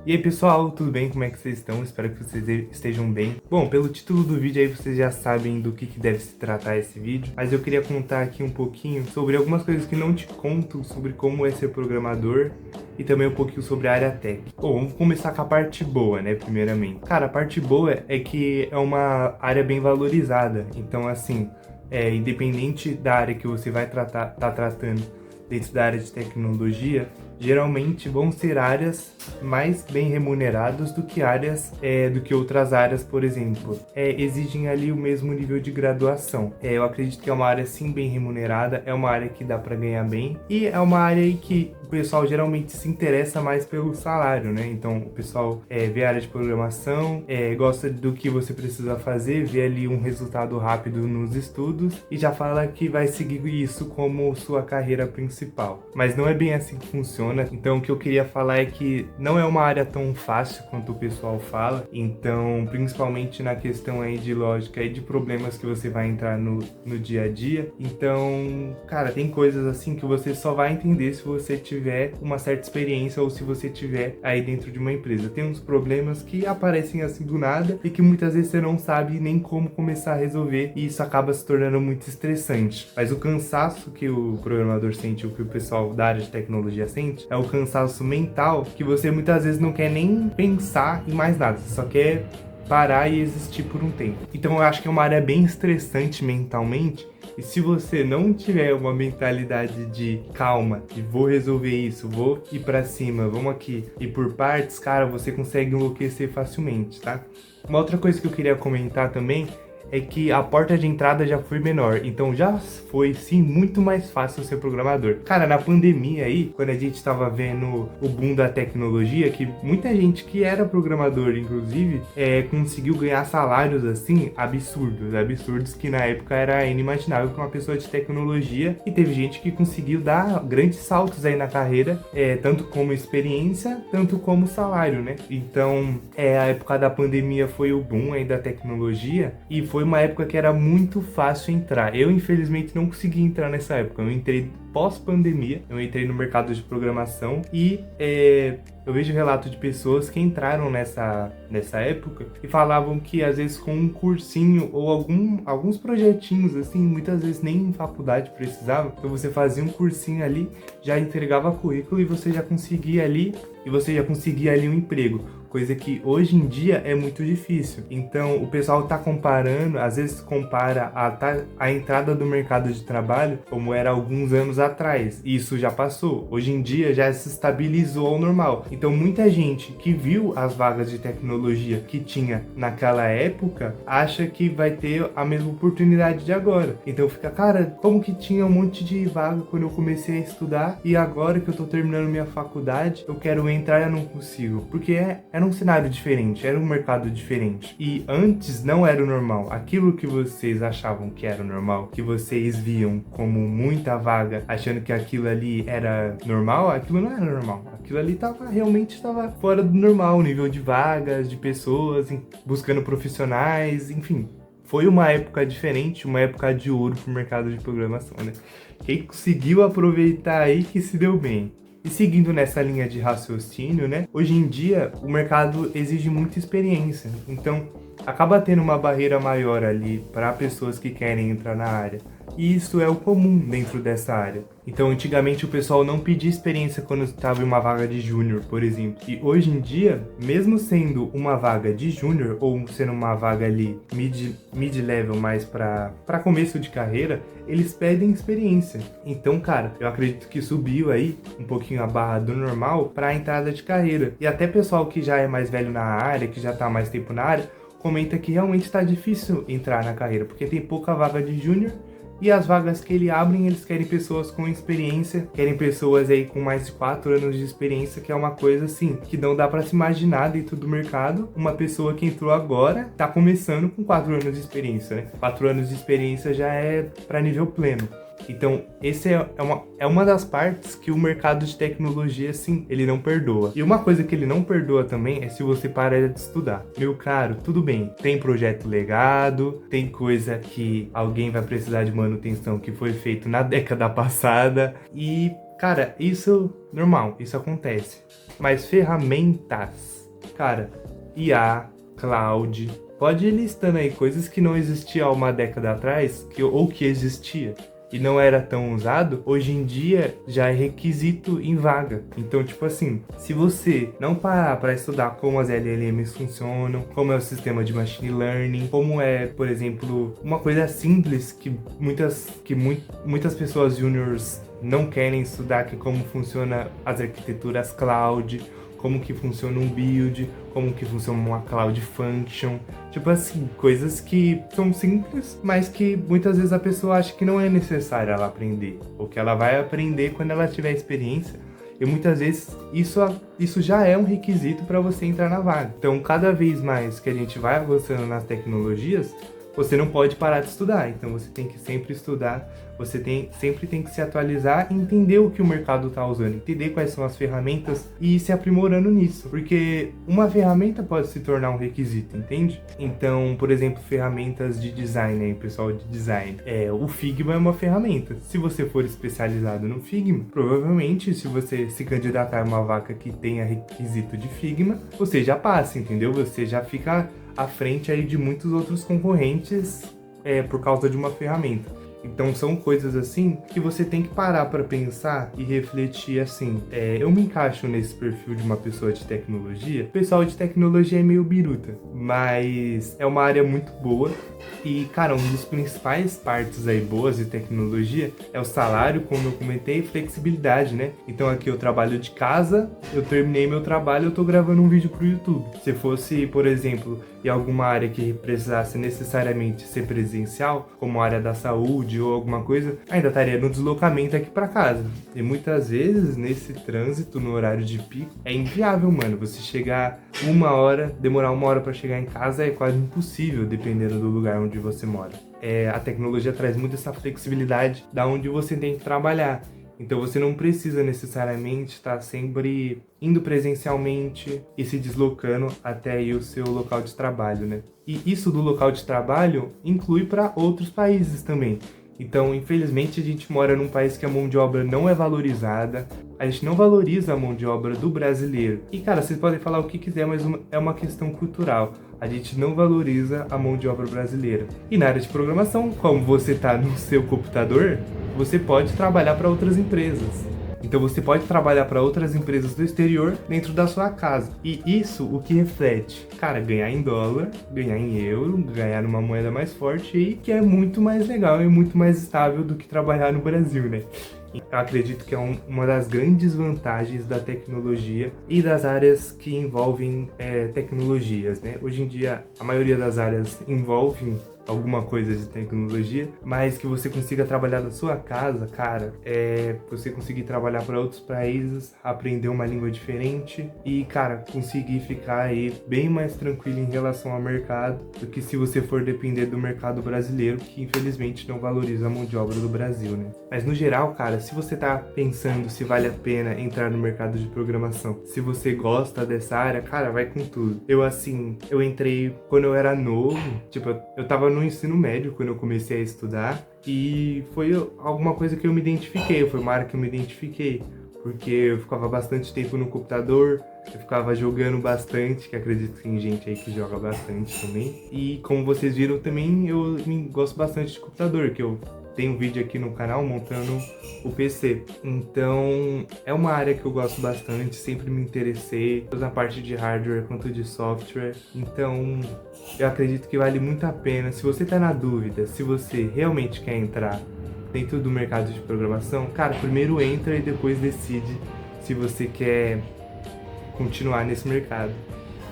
E aí pessoal, tudo bem? Como é que vocês estão? Espero que vocês estejam bem. Bom, pelo título do vídeo aí vocês já sabem do que deve se tratar esse vídeo, mas eu queria contar aqui um pouquinho sobre algumas coisas que não te conto sobre como é ser programador e também um pouquinho sobre a área tech. Bom, vamos começar com a parte boa, né, primeiramente. Cara, a parte boa é que é uma área bem valorizada, então assim, independente da área que você vai tá tratando dentro da área de tecnologia, geralmente vão ser áreas mais bem remuneradas do que outras áreas, por exemplo. Exigem ali o mesmo nível de graduação. Eu acredito que é uma área sim bem remunerada, é uma área que dá para ganhar bem e é uma área aí que o pessoal geralmente se interessa mais pelo salário, né? Então o pessoal vê a área de programação, gosta do que você precisa fazer, vê ali um resultado rápido nos estudos e já fala que vai seguir isso como sua carreira principal. Mas não é bem assim que funciona. Então o que eu queria falar é que não é uma área tão fácil quanto o pessoal fala. Então, principalmente na questão aí de lógica e de problemas que você vai entrar no dia a dia. Então, cara, tem coisas assim que você só vai entender se você tiver uma certa experiência ou se você tiver aí dentro de uma empresa. Tem uns problemas que aparecem assim do nada e que muitas vezes você não sabe nem como começar a resolver e isso acaba se tornando muito estressante. Mas o cansaço que o programador sente, ou que o pessoal da área de tecnologia sente, é o cansaço mental que você muitas vezes não quer nem pensar em mais nada, você só quer parar e existir por um tempo. Então eu acho que é uma área bem estressante mentalmente, e se você não tiver uma mentalidade de calma, de vou resolver isso, vou ir pra cima, vamos aqui, e por partes, cara, você consegue enlouquecer facilmente, tá? Uma outra coisa que eu queria comentar também é que a porta de entrada já foi menor, então já foi sim muito mais fácil ser programador. Cara, na pandemia aí, quando a gente tava vendo o boom da tecnologia, que muita gente que era programador, inclusive, conseguiu ganhar salários assim absurdos que na época era inimaginável para uma pessoa de tecnologia, e teve gente que conseguiu dar grandes saltos aí na carreira, tanto como experiência, tanto como salário, né? Então, a época da pandemia foi o boom aí da tecnologia, e foi uma época que era muito fácil entrar. Eu, infelizmente, não consegui entrar nessa época. Eu entrei pós-pandemia, eu entrei no mercado de programação e eu vejo relatos de pessoas que entraram nessa época e falavam que às vezes com um cursinho ou alguns projetinhos assim, muitas vezes nem em faculdade precisava, então você fazia um cursinho ali, já entregava currículo e você já conseguia ali um emprego. Coisa que hoje em dia é muito difícil. Então o pessoal tá comparando, às vezes compara a entrada do mercado de trabalho como era alguns anos atrás. Isso já passou. Hoje em dia já se estabilizou ao normal. Então muita gente que viu as vagas de tecnologia que tinha naquela época acha que vai ter a mesma oportunidade de agora. Então fica, cara, como que tinha um monte de vaga quando eu comecei a estudar e agora que eu tô terminando minha faculdade, eu quero entrar e eu não consigo. Porque era um cenário diferente, era um mercado diferente. E antes não era o normal. Aquilo que vocês achavam que era o normal, que vocês viam como muita vaga, achando que aquilo ali era normal, aquilo não era normal. Aquilo ali realmente estava fora do normal, o nível de vagas, de pessoas, buscando profissionais, enfim. Foi uma época diferente, uma época de ouro pro mercado de programação, né? Quem conseguiu aproveitar aí que se deu bem. E seguindo nessa linha de raciocínio, né? Hoje em dia, o mercado exige muita experiência. Então, acaba tendo uma barreira maior ali para pessoas que querem entrar na área. E isso é o comum dentro dessa área. Então, antigamente o pessoal não pedia experiência quando estava em uma vaga de júnior, por exemplo. E hoje em dia, mesmo sendo uma vaga de júnior ou sendo uma vaga ali mid-level mais para começo de carreira, eles pedem experiência. Então, cara, eu acredito que subiu aí um pouquinho a barra do normal para a entrada de carreira. E até pessoal que já é mais velho na área, que já está há mais tempo na área, comenta que realmente está difícil entrar na carreira, porque tem pouca vaga de júnior. E as vagas que eles querem pessoas com experiência, querem pessoas aí com mais de 4 anos de experiência, que é uma coisa assim, que não dá pra se imaginar dentro do mercado. Uma pessoa que entrou agora, tá começando com 4 anos de experiência, né? 4 anos de experiência já é pra nível pleno. Então, esse é uma das partes que o mercado de tecnologia, assim, ele não perdoa. E uma coisa que ele não perdoa também é se você parar de estudar. Meu caro, tudo bem, tem projeto legado, tem coisa que alguém vai precisar de manutenção que foi feito na década passada e, cara, isso normal, isso acontece. Mas ferramentas, cara, IA, cloud, pode ir listando aí coisas que não existiam há uma década atrás, ou que existia e não era tão usado, hoje em dia já é requisito em vaga. Então, tipo assim, se você não parar para estudar como as LLMs funcionam, como é o sistema de machine learning, como é, por exemplo, uma coisa simples que muitas pessoas juniors não querem estudar, que é como funciona as arquiteturas cloud, como que funciona um build, como que funciona uma cloud function, tipo assim, coisas que são simples, mas que muitas vezes a pessoa acha que não é necessário ela aprender, ou que ela vai aprender quando ela tiver experiência, e muitas vezes isso já é um requisito para você entrar na vaga. Então, cada vez mais que a gente vai avançando nas tecnologias, você não pode parar de estudar, então você tem que sempre estudar, sempre tem que se atualizar e entender o que o mercado está usando, entender quais são as ferramentas e ir se aprimorando nisso, porque uma ferramenta pode se tornar um requisito, entende? Então, por exemplo, ferramentas de design, aí, pessoal de design, o Figma é uma ferramenta. Se você for especializado no Figma, provavelmente, se você se candidatar a uma vaga que tenha requisito de Figma, você já passa, entendeu? Você já fica à frente aí de muitos outros concorrentes por causa de uma ferramenta. Então são coisas assim que você tem que parar para pensar e refletir assim. Eu me encaixo nesse perfil de uma pessoa de tecnologia. O pessoal de tecnologia é meio biruta, mas é uma área muito boa. E, cara, um dos principais partes aí boas de tecnologia é o salário, como eu comentei, e flexibilidade, né? Então aqui eu trabalho de casa, eu terminei meu trabalho, eu tô gravando um vídeo pro YouTube. Se fosse, por exemplo, em alguma área que precisasse necessariamente ser presencial, como a área da saúde ou alguma coisa, ainda estaria no deslocamento aqui para casa. E muitas vezes, nesse trânsito, no horário de pico, é inviável, mano. Você chegar demorar uma hora para chegar em casa é quase impossível, dependendo do lugar onde você mora. A tecnologia traz muito essa flexibilidade da onde você tem que trabalhar. Então você não precisa necessariamente estar sempre indo presencialmente e se deslocando até aí o seu local de trabalho, né? E isso do local de trabalho inclui para outros países também. Então, infelizmente, a gente mora num país que a mão de obra não é valorizada, a gente não valoriza a mão de obra do brasileiro. E, cara, vocês podem falar o que quiser, mas é uma questão cultural. A gente não valoriza a mão de obra brasileira. E na área de programação, como você está no seu computador, você pode trabalhar para outras empresas. Então você pode trabalhar para outras empresas do exterior dentro da sua casa. E isso o que reflete? Cara, ganhar em dólar, ganhar em euro, ganhar numa moeda mais forte e que é muito mais legal e muito mais estável do que trabalhar no Brasil, né? Eu acredito que é uma das grandes vantagens da tecnologia e das áreas que envolvem tecnologias, né? Hoje em dia, a maioria das áreas envolvem alguma coisa de tecnologia, mas que você consiga trabalhar da sua casa, cara, você conseguir trabalhar para outros países, aprender uma língua diferente e, cara, conseguir ficar aí bem mais tranquilo em relação ao mercado do que se você for depender do mercado brasileiro, que infelizmente não valoriza a mão de obra do Brasil, né? Mas no geral, cara, se você tá pensando se vale a pena entrar no mercado de programação, se você gosta dessa área, cara, vai com tudo. Eu entrei quando eu era novo, tipo, eu tava no ensino médio quando eu comecei a estudar e foi alguma coisa que eu me identifiquei, foi uma área que eu me identifiquei, porque eu ficava bastante tempo no computador, eu ficava jogando bastante, que acredito que tem gente aí que joga bastante também. E como vocês viram também, eu gosto bastante de computador, que eu tenho um vídeo aqui no canal montando o PC. Então, é uma área que eu gosto bastante, sempre me interessei, tanto na parte de hardware quanto de software. Então, eu acredito que vale muito a pena. Se você tá na dúvida, se você realmente quer entrar dentro do mercado de programação, cara, primeiro entra e depois decide se você quer continuar nesse mercado.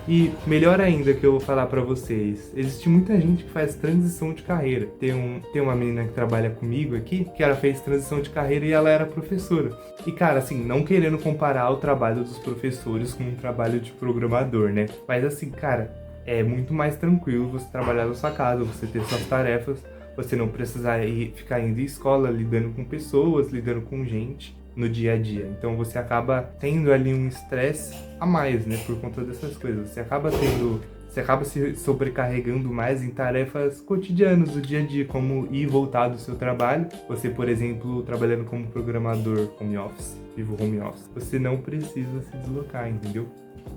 E melhor ainda que eu vou falar pra vocês, existe muita gente que faz transição de carreira. Tem uma menina que trabalha comigo aqui, que ela fez transição de carreira e ela era professora. E cara, assim, não querendo comparar o trabalho dos professores com o trabalho de programador, né? Mas assim, cara, é muito mais tranquilo você trabalhar na sua casa, você ter suas tarefas, você não precisar ficar indo em escola, lidando com pessoas, lidando com gente. no dia a dia. Então você acaba tendo ali um estresse a mais, né, por conta dessas coisas. Você acaba se sobrecarregando mais em tarefas cotidianas do dia a dia, como ir e voltar do seu trabalho. Você, por exemplo, trabalhando como programador home office, vivo home office, você não precisa se deslocar, entendeu?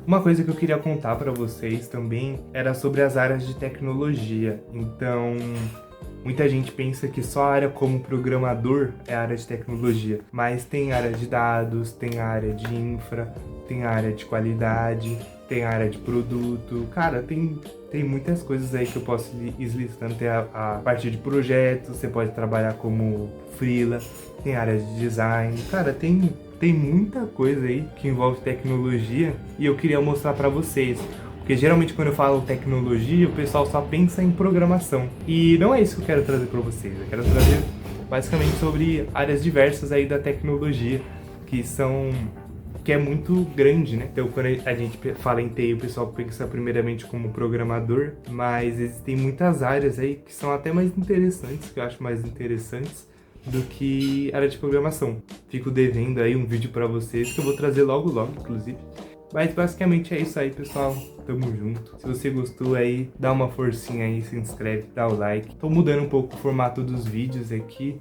Uma coisa que eu queria contar para vocês também era sobre as áreas de tecnologia. Então, muita gente pensa que só a área como programador é a área de tecnologia, mas tem área de dados, tem a área de infra, tem a área de qualidade, tem a área de produto. Cara, tem muitas coisas aí que eu posso ir listando. Tem a parte de projetos, você pode trabalhar como freela, tem a área de design. Cara, tem muita coisa aí que envolve tecnologia e eu queria mostrar pra vocês. Porque geralmente quando eu falo tecnologia, o pessoal só pensa em programação. E não é isso que eu quero trazer pra vocês. Eu quero trazer basicamente sobre áreas diversas aí da tecnologia, que é muito grande, né? Então, quando a gente fala em TI, o pessoal pensa primeiramente como programador, mas existem muitas áreas aí que são até mais interessantes, que eu acho mais interessantes do que área de programação. Fico devendo aí um vídeo pra vocês, que eu vou trazer logo, inclusive. Mas basicamente é isso aí, pessoal. Tamo junto. Se você gostou aí, dá uma forcinha aí, se inscreve, dá o like. Tô mudando um pouco o formato dos vídeos aqui.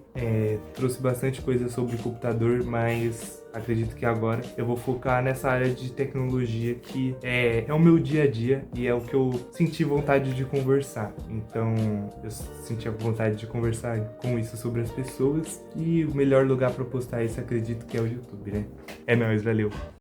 Trouxe bastante coisa sobre computador, mas acredito que agora eu vou focar nessa área de tecnologia que é o meu dia a dia e é o que eu senti vontade de conversar. Então, eu senti a vontade de conversar com isso sobre as pessoas e o melhor lugar para postar isso, acredito que é o YouTube, né? É nóis, valeu!